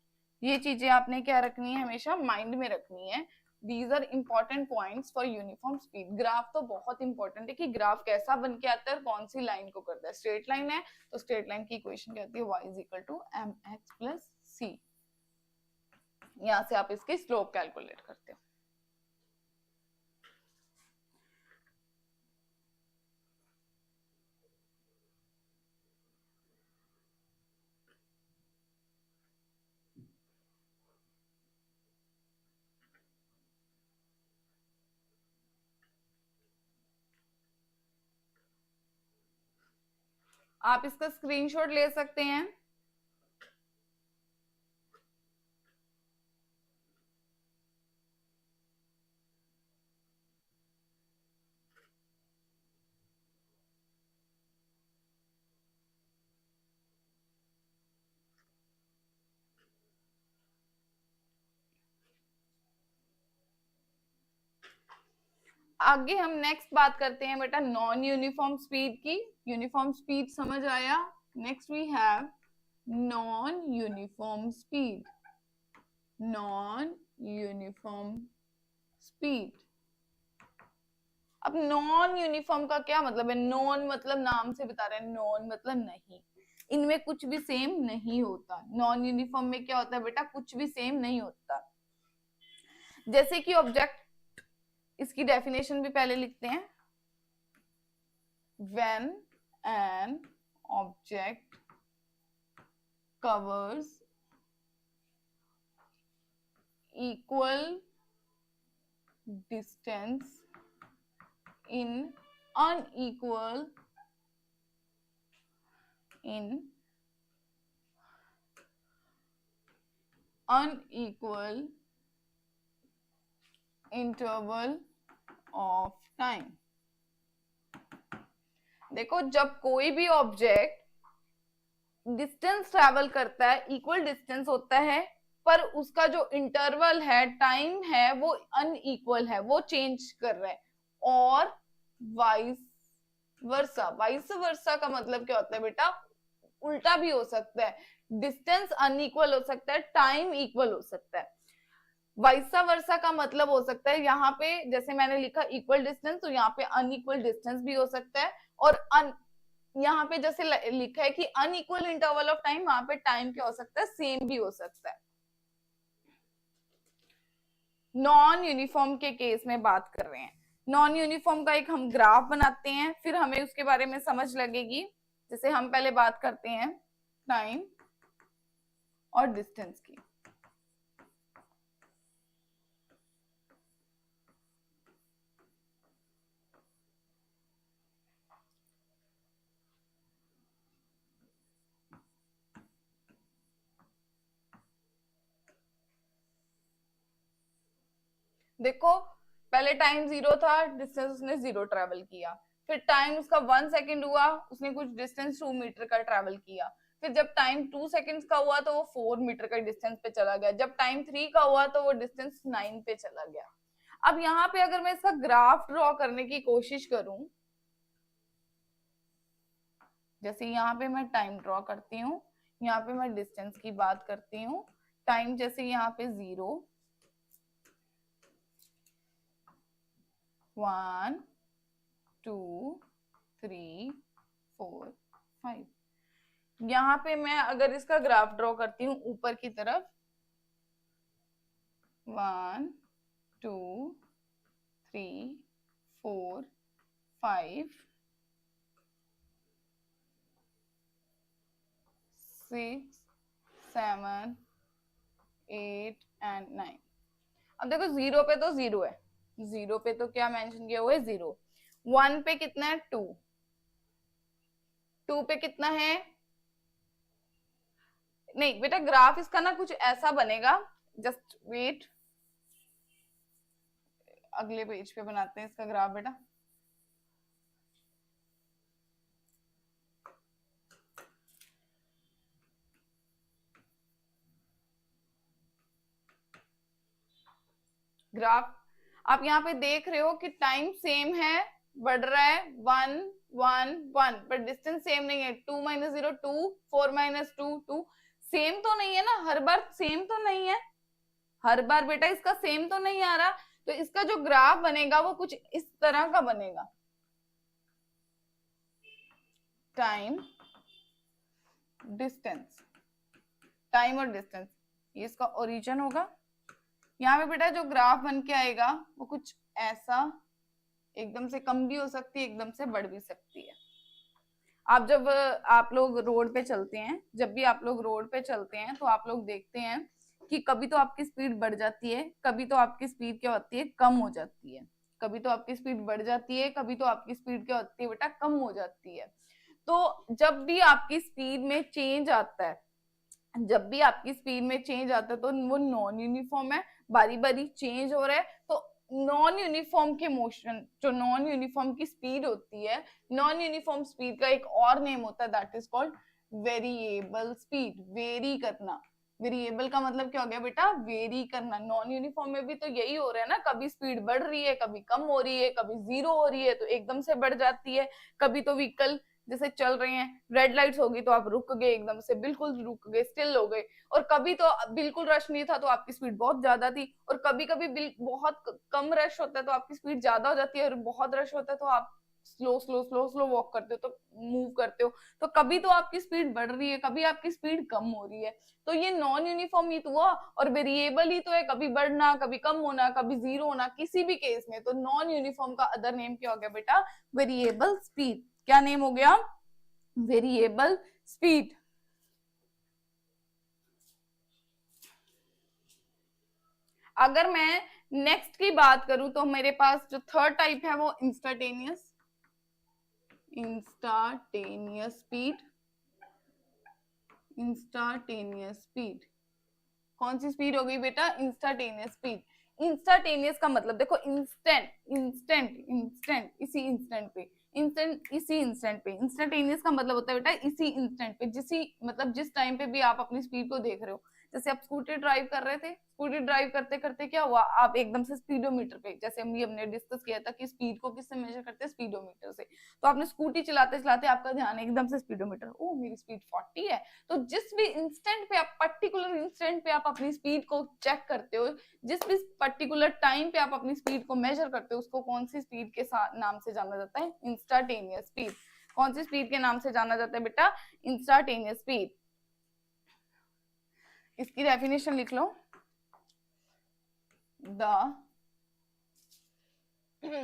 ये चीजें आपने क्या रखनी है, हमेशा माइंड में रखनी है। These are important points for uniform speed. Graph तो बहुत इंपॉर्टेंट है कि ग्राफ कैसा बन के आता है और कौन सी लाइन को करता है। स्ट्रेट लाइन है तो स्ट्रेट लाइन की इक्वेशन कहती है y is equal to mx plus c। यहां से आप इसकी स्लोप कैलकुलेट करते हो। आप इसका स्क्रीनशॉट ले सकते हैं। आगे हम नेक्स्ट बात करते हैं बेटा नॉन यूनिफॉर्म स्पीड की। यूनिफॉर्म स्पीड समझ आया। Next we have non uniform speed. Non uniform speed. अब नॉन यूनिफॉर्म का क्या मतलब है? नॉन मतलब नाम से बता रहे हैं, नॉन मतलब नहीं, इनमें कुछ भी सेम नहीं होता। नॉन यूनिफॉर्म में क्या होता है बेटा? कुछ भी सेम नहीं होता। जैसे कि ऑब्जेक्ट, इसकी डेफिनेशन भी पहले लिखते हैं। When an object covers equal distance in unequal interval of time। देखो, जब कोई भी ऑब्जेक्ट डिस्टेंस ट्रेवल करता है, इक्वल डिस्टेंस होता है, पर उसका जो इंटरवल है, टाइम है, वो अनइक्वल है, वो चेंज कर रहा है। और वाइस वर्सा। वाइस वर्सा का मतलब क्या होता है बेटा? उल्टा भी हो सकता है। डिस्टेंस अनइक्वल हो सकता है, टाइम इक्वल हो सकता है। वाइसा वर्सा का मतलब हो सकता है, यहाँ पे जैसे मैंने लिखा इक्वल डिस्टेंस, तो यहाँ पे अनइक्वल डिस्टेंस भी हो सकता है। और यहाँ पे जैसे लिखा है कि अनइक्वल इंटरवल ऑफ टाइम, वहां पे टाइम क्या हो सकता है? सेम भी हो सकता है। नॉन यूनिफॉर्म के केस में बात कर रहे हैं। नॉन यूनिफॉर्म का एक हम ग्राफ बनाते हैं, फिर हमें उसके बारे में समझ लगेगी। जैसे हम पहले बात करते हैं टाइम और डिस्टेंस की। देखो, पहले टाइम 0 था, डिस्टेंस उसने 0 ट्रेवल किया। फिर टाइम उसका 1 सेकेंड हुआ, उसने कुछ डिस्टेंस 2 मीटर का ट्रेवल किया। फिर जब टाइम 2 सेकेंड्स का हुआ तो वो 4 मीटर का डिस्टेंस पे चला गया। जब टाइम 3 का हुआ तो वो डिस्टेंस 9 पे चला गया। अब यहाँ पे अगर मैं इसका ग्राफ ड्रॉ करने की कोशिश करूं, जैसे यहाँ पे मैं टाइम ड्रॉ करती हूँ, यहाँ पे मैं डिस्टेंस की बात करती हूँ। टाइम जैसे यहाँ पे 0, 1, 2, 3, 4, 5। यहाँ पे मैं अगर इसका ग्राफ ड्रॉ करती हूँ ऊपर की तरफ, 1, 2, 3, 4, 5, 6, 7, 8 एंड 9। अब देखो, 0 पे तो 0 है, 0 पे तो क्या मेंशन किया हुआ है? 0। 1 पे कितना है? 2। 2 पे कितना है? नहीं बेटा, ग्राफ इसका ना कुछ ऐसा बनेगा, जस्ट वेट, अगले पेज पे बनाते हैं इसका ग्राफ बेटा। ग्राफ आप यहाँ पे देख रहे हो कि टाइम सेम है, बढ़ रहा है, 1, 1, 1, पर डिस्टेंस सेम नहीं है। 2 माइनस 0 2, 4 माइनस 2 2। सेम तो नहीं है ना, हर बार सेम तो नहीं है, हर बार बेटा इसका सेम तो नहीं आ रहा। तो इसका जो ग्राफ बनेगा वो कुछ इस तरह का बनेगा, टाइम डिस्टेंस, टाइम और डिस्टेंस, ये इसका ओरिजिन होगा। यहाँ पे बेटा जो ग्राफ बन के आएगा वो कुछ ऐसा, एकदम से कम भी हो सकती है, एकदम से बढ़ भी सकती है। आप जब आप लोग रोड पे चलते हैं, जब भी आप लोग रोड पे चलते हैं तो आप लोग देखते हैं कि कभी तो आपकी स्पीड बढ़ जाती है, कभी तो आपकी स्पीड क्या होती है, कम हो जाती है। कभी तो आपकी स्पीड बढ़ जाती है, कभी तो आपकी स्पीड क्या होती है बेटा, कम हो जाती है। तो जब भी आपकी स्पीड में चेंज आता है, जब भी आपकी स्पीड में चेंज आता है तो वो नॉन यूनिफॉर्म है, बारी बारी चेंज हो रहा है। तो नॉन यूनिफॉर्म के मोशन, जो नॉन यूनिफॉर्म की स्पीड होती है, नॉन यूनिफॉर्म स्पीड का एक और नेम होता है, that is called variable speed. Very करना, वेरिएबल का मतलब क्या हो गया बेटा, वेरी करना। नॉन यूनिफॉर्म में भी तो यही हो रहा है ना, कभी स्पीड बढ़ रही है, कभी कम हो रही है, कभी जीरो हो रही है तो एकदम से बढ़ जाती है। कभी तो व्हीकल जैसे चल रहे हैं, रेड लाइट्स होगी तो आप रुक गए, एकदम से बिल्कुल रुक गए, स्टिल हो गए। और कभी तो बिल्कुल रश नहीं था तो आपकी स्पीड बहुत ज्यादा थी, और कभी कभी बहुत कम रश होता है तो आपकी स्पीड ज्यादा हो जाती है, और बहुत रश होता है तो आप slow slow slow slow walk करते हो, तो मूव करते हो। तो कभी तो आपकी स्पीड बढ़ रही है, कभी आपकी स्पीड कम हो रही है। तो ये नॉन यूनिफॉर्म ही तो हुआ, और वेरिएबल ही तो है, कभी बढ़ना, कभी कम होना, कभी जीरो होना, किसी भी केस में। तो नॉन यूनिफॉर्म का अदर नेम क्या हो गया बेटा, वेरिएबल स्पीड। क्या नेम हो गया, वेरिएबल स्पीड। अगर मैं नेक्स्ट की बात करूं तो मेरे पास जो थर्ड टाइप है वो इंस्टाटेनियस, इंस्टाटेनियस स्पीड। इंस्टाटेनियस स्पीड कौन सी स्पीड हो गई बेटा, इंस्टाटेनियस स्पीड। इंस्टाटेनियस का मतलब देखो, इंस्टेंट, इंस्टेंट, इंस्टेंट, इसी इंस्टेंट पे, इंस्टेंट, इसी इंस्टेंट पे। इंस्टाटेनियस का मतलब होता है बेटा इसी इंस्टेंट पे, जिसी मतलब जिस टाइम पे भी आप अपनी स्पीड को देख रहे हो। जैसे आप स्कूटी ड्राइव कर रहे थे, स्कूटी ड्राइव करते करते क्या हुआ, आप एकदम से स्पीडोमीटर पे, जैसे हमने डिस्कस किया था कि स्पीड को किससे मेजर करते हैं, स्पीडोमीटर से। तो आपने स्कूटी चलाते चलाते आपका ध्यान एकदम से स्पीडोमीटर, ओ मेरी स्पीड 40 है। तो जिस भी इंस्टेंट पे आप, पर्टिकुलर इंस्टेंट पे आप अपनी स्पीड को चेक करते हो, जिस भी पर्टिकुलर टाइम पे आप अपनी स्पीड को मेजर करते हो, उसको कौन सी स्पीड के नाम से जाना जाता है, इंस्टाटेनियस स्पीड। कौन सी स्पीड के नाम से जाना जाता है बेटा, इंस्टाटेनियस स्पीड। इसकी डेफिनेशन लिख लो, the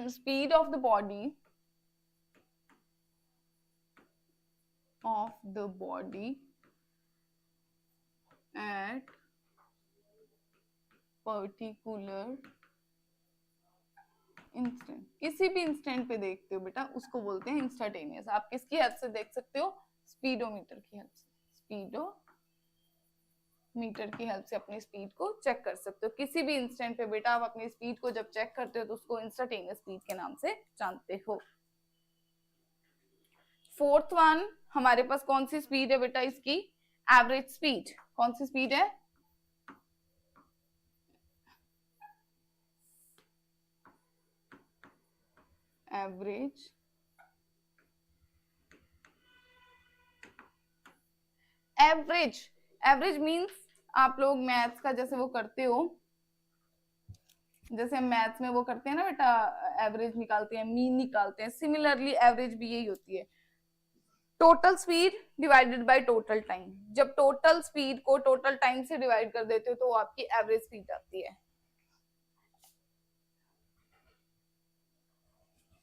speed of the body at particular instant, किसी भी इंस्टेंट पे देखते हो बेटा उसको बोलते हैं इंस्टाटेनियस। आप किसकी हेल्प से देख सकते हो, स्पीडोमीटर की हेल्प से, स्पीडोमीटर की हेल्प से अपनी स्पीड को चेक कर सकते हो। किसी भी इंस्टेंट पे बेटा आप अपनी स्पीड को जब चेक करते हो तो उसको इंस्टाटेनियस स्पीड के नाम से जानते हो। फोर्थ वन हमारे पास कौन सी स्पीड है बेटा, इसकी एवरेज स्पीड। कौन सी स्पीड है, एवरेज। एवरेज, एवरेज मींस आप लोग मैथ्स का जैसे वो करते हो, जैसे हम मैथ्स में वो करते हैं ना बेटा, एवरेज निकालते हैं, मीन निकालते हैं, सिमिलरली एवरेज भी यही होती है, total speed divided by total time. जब टोटल स्पीड को टोटल टाइम से डिवाइड कर देते हो तो आपकी एवरेज स्पीड आती है।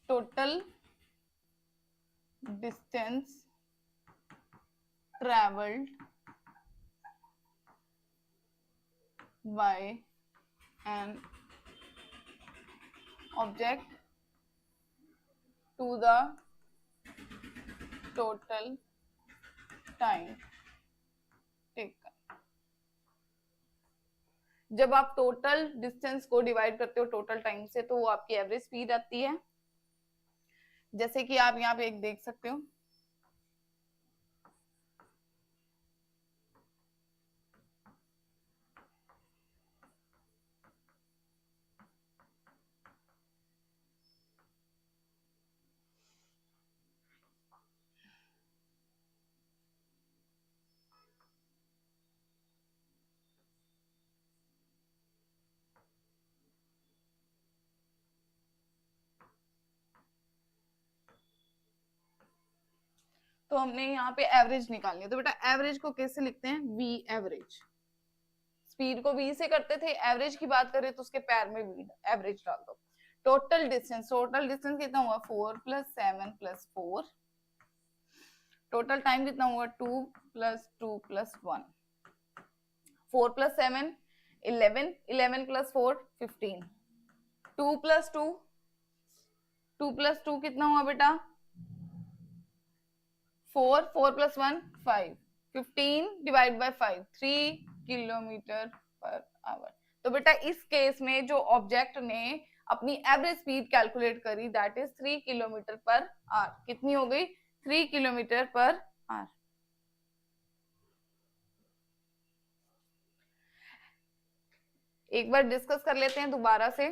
Total distance travelled by an object to the total time taken. जब आप टोटल डिस्टेंस को डिवाइड करते हो टोटल टाइम से तो वो आपकी एवरेज स्पीड आती है। जैसे कि आप यहाँ पे एक देख सकते हो, तो हमने यहाँ पे एवरेज निकालनी है। तो बेटा एवरेज को कैसे लिखते हैं, वी एवरेज। स्पीड को वी से करते थे, एवरेज की बात करें तो उसके पैर में वी एवरेज डाल दो। टोटल डिस्टेंस कितना हुआ, 4 + 7 + 4। टोटल टाइम कितना हुआ, 2 + 2 + 1। 4 + 7 11, 11 + 4 15। 2 + 2 2 + 2 कितना हुआ बेटा, 4, 4 + 1 5, 15 डिवाइड बाय 5 3 km/h। तो बेटा इस केस में जो ऑब्जेक्ट ने अपनी एवरेज स्पीड कैलकुलेट करी दैट इज 3 km/h। कितनी हो गई, 3 km/h। एक बार डिस्कस कर लेते हैं दोबारा से।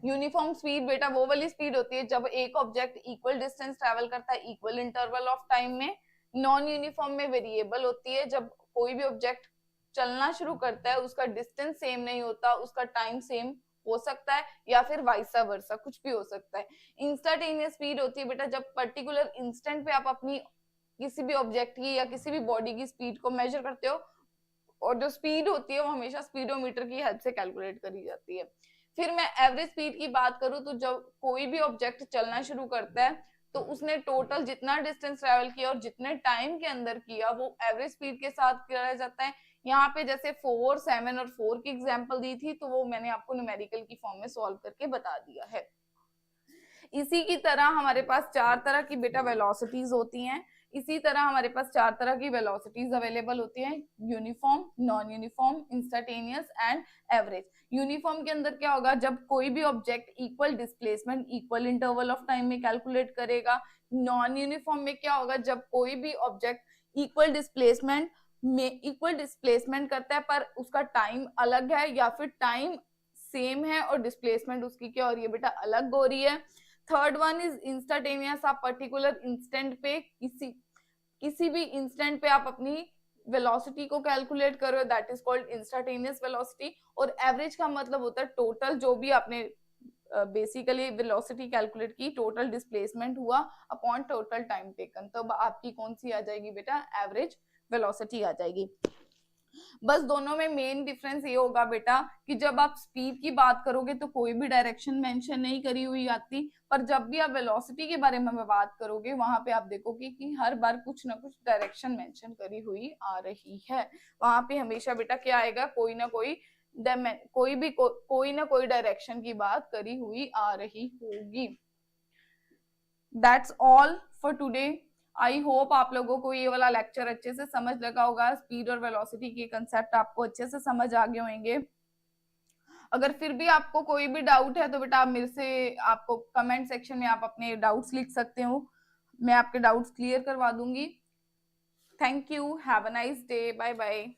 यूनिफॉर्म स्पीड बेटा वो वाली स्पीड होती है जब एक ऑब्जेक्ट इक्वल डिस्टेंस ट्रेवल करता है इक्वल इंटरवल ऑफ टाइम में। नॉन यूनिफॉर्म में वेरिएबल होती है जब कोई भी ऑब्जेक्ट चलना शुरू करता है उसका डिस्टेंस सेम नहीं होता, उसका टाइम सेम हो सकता है या फिर वाइसा वर्सा, कुछ भी हो सकता है। इंस्टेंटेनियस स्पीड होती है बेटा जब पर्टिकुलर इंस्टेंट पे आप अपनी किसी भी ऑब्जेक्ट की या किसी भी बॉडी की स्पीड को मेजर करते हो, और जो स्पीड होती है वो हमेशा स्पीडोमीटर की हेल्प से कैलकुलेट करी जाती है। फिर मैं एवरेज स्पीड की बात करूं तो जब कोई भी ऑब्जेक्ट चलना शुरू करता है तो उसने टोटल जितना डिस्टेंस ट्रेवल किया और जितने टाइम के अंदर किया वो एवरेज स्पीड के साथ किया जाता है। यहाँ पे जैसे 4, 7 और 4 की एग्जांपल दी थी तो वो मैंने आपको न्यूमेरिकल की फॉर्म में सॉल्व करके बता दिया है। इसी की तरह हमारे पास 4 तरह की बेटा वेलोसिटीज होती हैं। इसी तरह हमारे पास 4 तरह की वेलोसिटीज अवेलेबल होती हैं, uniform, non uniform, instantaneous and average. Uniform के अंदर क्या होगा, जब कोई भी object equal displacement equal interval of time में कैलकुलेट करेगा। नॉन यूनिफॉर्म में क्या होगा, जब कोई भी ऑब्जेक्ट इक्वल डिस्प्लेसमेंट करता है पर उसका टाइम अलग है या फिर टाइम सेम है और डिस्प्लेसमेंट उसकी क्या हो रही है बेटा, अलग हो रही है। थर्ड वन इज इंस्टेंटेनियस, आप पर्टिकुलर इंस्टेंट पे किसी भी इंस्टेंट पे आप अपनी वेलोसिटी को कैलकुलेट करो, that is called instantaneous velocity. और एवरेज का मतलब होता है टोटल जो भी आपने बेसिकली वेलोसिटी कैलकुलेट की, टोटल डिस्प्लेसमेंट हुआ अपॉन टोटल टाइम टेकन, तो आपकी कौन सी आ जाएगी बेटा, एवरेज वेलोसिटी आ जाएगी। बस दोनों में मेन डिफरेंस ये होगा बेटा कि जब आप स्पीड की बात करोगे तो कोई भी डायरेक्शन मेंशन नहीं करी हुई आती, पर जब भी आप वेलोसिटी के बारे में बात करोगे वहां पे आप देखोगे कि हर बार कुछ ना कुछ डायरेक्शन मेंशन करी हुई आ रही है। वहां पे हमेशा बेटा क्या आएगा, कोई ना कोई डायरेक्शन की बात करी हुई आ रही होगी। That's all for today. I hope आप लोगों को ये वाला लेक्चर अच्छे से समझ लगा होगा, स्पीड और वेलोसिटी के कंसेप्ट आपको अच्छे से समझ आ गए होंगे। अगर फिर भी आपको कोई भी डाउट है तो बेटा आप मेरे से, आपको कमेंट सेक्शन में आप अपने डाउट्स लिख सकते हो, मैं आपके डाउट्स क्लियर करवा दूंगी। Thank you, have a nice day, bye bye.